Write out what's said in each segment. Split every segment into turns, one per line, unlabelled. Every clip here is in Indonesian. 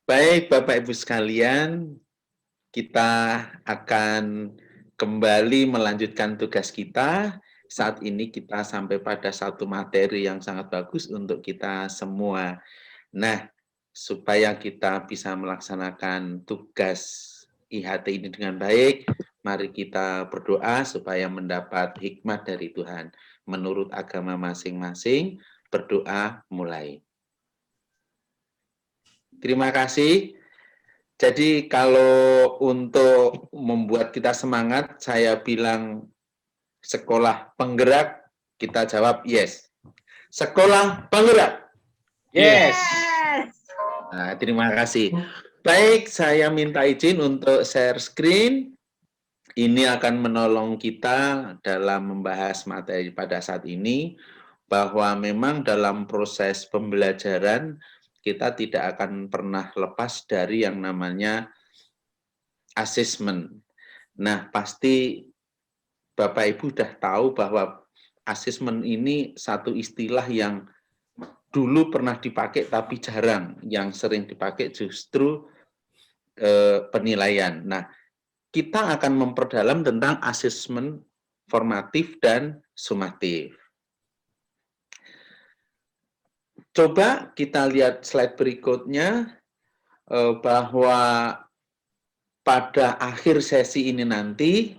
Baik, Bapak Ibu sekalian, kita akan kembali melanjutkan tugas kita. Saat ini kita sampai pada satu materi yang sangat bagus untuk kita semua. Nah, supaya kita bisa melaksanakan tugas IHT ini dengan baik, mari kita berdoa supaya mendapat hikmat dari Tuhan. Menurut agama masing-masing, berdoa mulai. Terima kasih. Jadi kalau untuk membuat kita semangat, saya bilang sekolah penggerak, kita jawab yes. Sekolah penggerak.
Yes.
Nah, terima kasih. Baik, saya minta izin untuk share screen. Ini akan menolong kita dalam membahas materi pada saat ini, bahwa memang dalam proses pembelajaran kita tidak akan pernah lepas dari yang namanya asesmen. Nah, pasti Bapak Ibu sudah tahu bahwa asesmen ini satu istilah yang dulu pernah dipakai tapi jarang. Yang sering dipakai justru penilaian. Nah, kita akan memperdalam tentang asesmen formatif dan sumatif. Coba kita lihat slide berikutnya, bahwa pada akhir sesi ini nanti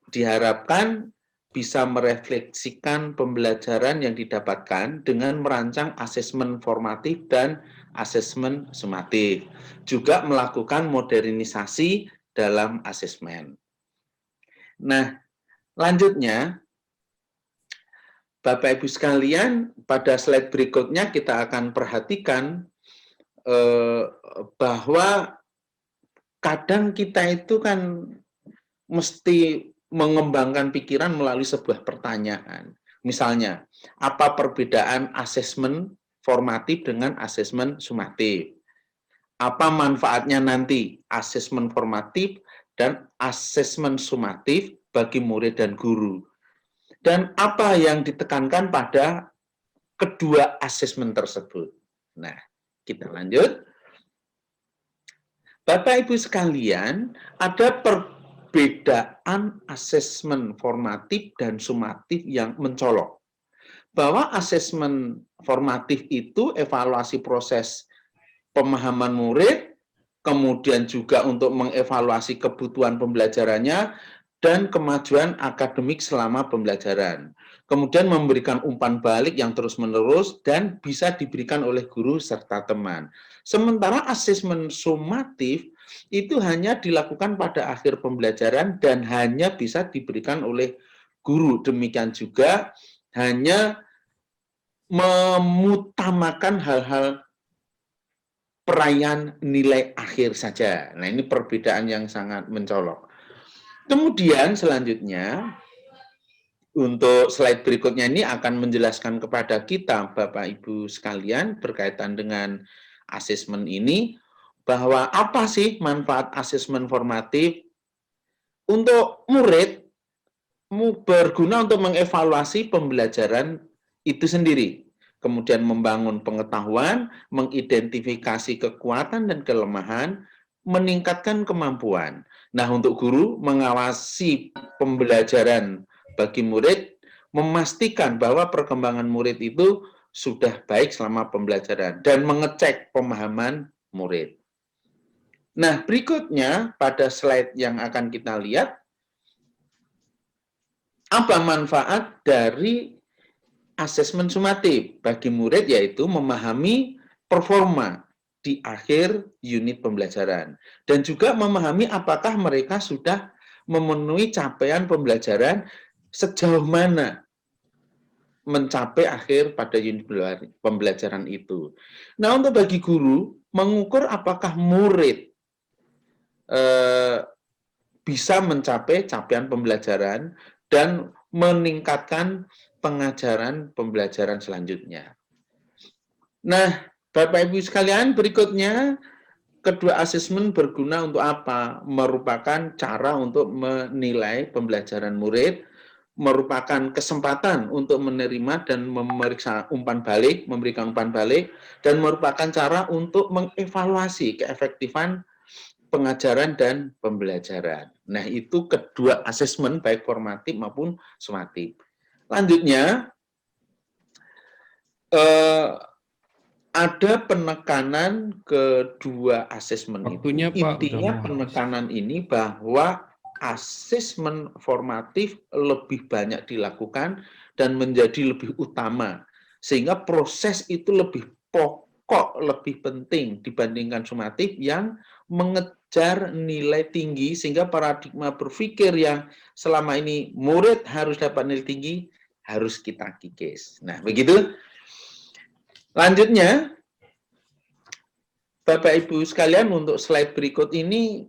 diharapkan bisa merefleksikan pembelajaran yang didapatkan dengan merancang asesmen formatif dan asesmen sumatif. Juga melakukan modernisasi dalam asesmen. Nah, lanjutnya, Bapak Ibu sekalian, pada slide berikutnya kita akan perhatikan bahwa kadang kita itu kan mesti mengembangkan pikiran melalui sebuah pertanyaan. Misalnya, apa perbedaan asesmen formatif dengan asesmen sumatif? Apa manfaatnya nanti asesmen formatif dan asesmen sumatif bagi murid dan guru? Dan apa yang ditekankan pada kedua asesmen tersebut? Nah, kita lanjut. Bapak Ibu sekalian, ada perbedaan asesmen formatif dan sumatif yang mencolok. Bahwa asesmen formatif itu evaluasi proses pemahaman murid, kemudian juga untuk mengevaluasi kebutuhan pembelajarannya, dan kemajuan akademik selama pembelajaran. Kemudian memberikan umpan balik yang terus-menerus dan bisa diberikan oleh guru serta teman. Sementara asesmen sumatif itu hanya dilakukan pada akhir pembelajaran dan hanya bisa diberikan oleh guru. Demikian juga hanya memutamakan hal-hal perayaan nilai akhir saja. Nah, ini perbedaan yang sangat mencolok. Kemudian selanjutnya, untuk slide berikutnya ini akan menjelaskan kepada kita, Bapak Ibu sekalian, berkaitan dengan asesmen ini, bahwa apa sih manfaat asesmen formatif untuk murid, berguna untuk mengevaluasi pembelajaran itu sendiri. Kemudian membangun pengetahuan, mengidentifikasi kekuatan dan kelemahan, meningkatkan kemampuan. Nah, untuk guru, mengawasi pembelajaran bagi murid, memastikan bahwa perkembangan murid itu sudah baik selama pembelajaran, dan mengecek pemahaman murid. Nah, berikutnya pada slide yang akan kita lihat, apa manfaat dari asesmen sumatif bagi murid, yaitu memahami performa di akhir unit pembelajaran dan juga memahami apakah mereka sudah memenuhi capaian pembelajaran sejauh mana mencapai akhir pada unit pembelajaran itu. Nah, untuk bagi guru mengukur apakah murid bisa mencapai capaian pembelajaran dan meningkatkan pengajaran pembelajaran selanjutnya. Nah, Bapak Ibu sekalian, berikutnya kedua asesmen berguna untuk apa? Merupakan cara untuk menilai pembelajaran murid, merupakan kesempatan untuk menerima dan memeriksa umpan balik, memberikan umpan balik, dan merupakan cara untuk mengevaluasi keefektifan pengajaran dan pembelajaran. Nah, itu kedua asesmen, baik formatif maupun sumatif. Lanjutnya, ada penekanan kedua asesmen itu.
Waktunya, Pak, udah
Intinya
mau habis.
penekanan ini bahwa asesmen formatif lebih banyak dilakukan dan menjadi lebih utama. Sehingga proses itu lebih pokok, lebih penting dibandingkan sumatif yang mengejar nilai tinggi, sehingga paradigma berpikir yang selama ini murid harus dapat nilai tinggi, harus kita kikis. Nah, begitu. Lanjutnya, Bapak Ibu sekalian, untuk slide berikut ini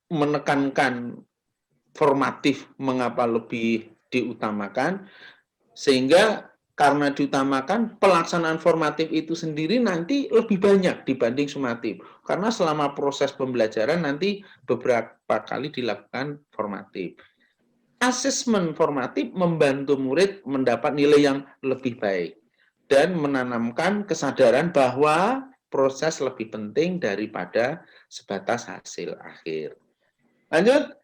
menekankan formatif mengapa lebih diutamakan, sehingga karena diutamakan pelaksanaan formatif itu sendiri nanti lebih banyak dibanding sumatif. Karena selama proses pembelajaran nanti beberapa kali dilakukan formatif. Asesmen formatif membantu murid mendapat nilai yang lebih baik dan menanamkan kesadaran bahwa proses lebih penting daripada sebatas hasil akhir. Lanjut.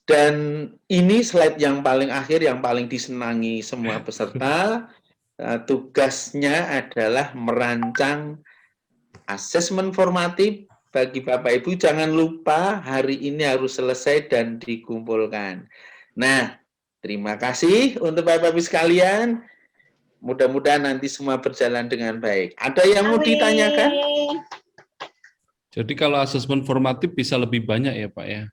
Dan ini slide yang paling akhir, yang paling disenangi semua peserta. Tugasnya adalah merancang asesmen formatif. Bagi Bapak Ibu, jangan lupa hari ini harus selesai dan dikumpulkan. Nah, terima kasih untuk Bapak Ibu sekalian. Mudah-mudahan nanti semua berjalan dengan baik. Ada yang mau ditanyakan?
Jadi kalau asesmen formatif bisa lebih banyak ya, Pak ya?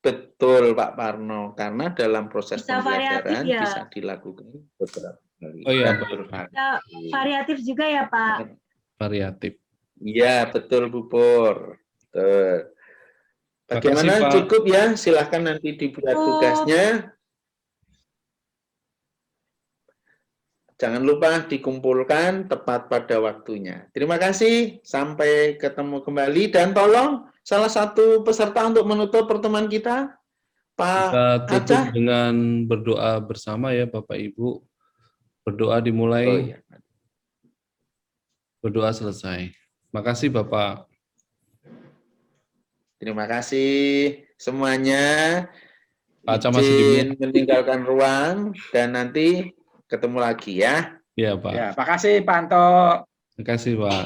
Betul, Pak Parno. Karena dalam proses
Bisa
pembelajaran
variatif ya?
bisa dilakukan beberapa kali.
Oh iya,
betul, Pak.
Bisa variatif juga ya, Pak?
Variatif.
Iya, betul, Bu Pur. Betul. Bagaimana?
Makasih, Pak.
Cukup ya? Silahkan nanti dibuat tugasnya. Jangan lupa dikumpulkan tepat pada waktunya. Terima kasih. Sampai ketemu kembali. Dan tolong salah satu peserta untuk menutup pertemuan kita, Pak
Kita tutup
Acah.
dengan berdoa bersama ya, Bapak Ibu. Berdoa dimulai,
Oh iya.
berdoa selesai. Makasih, Bapak.
Terima kasih semuanya.
Pak Acah masih di
Izin meninggalkan ruang dan nanti ketemu lagi ya.
Ya, Pak.
Ya, makasih Pak Anto.
Terima kasih, Pak.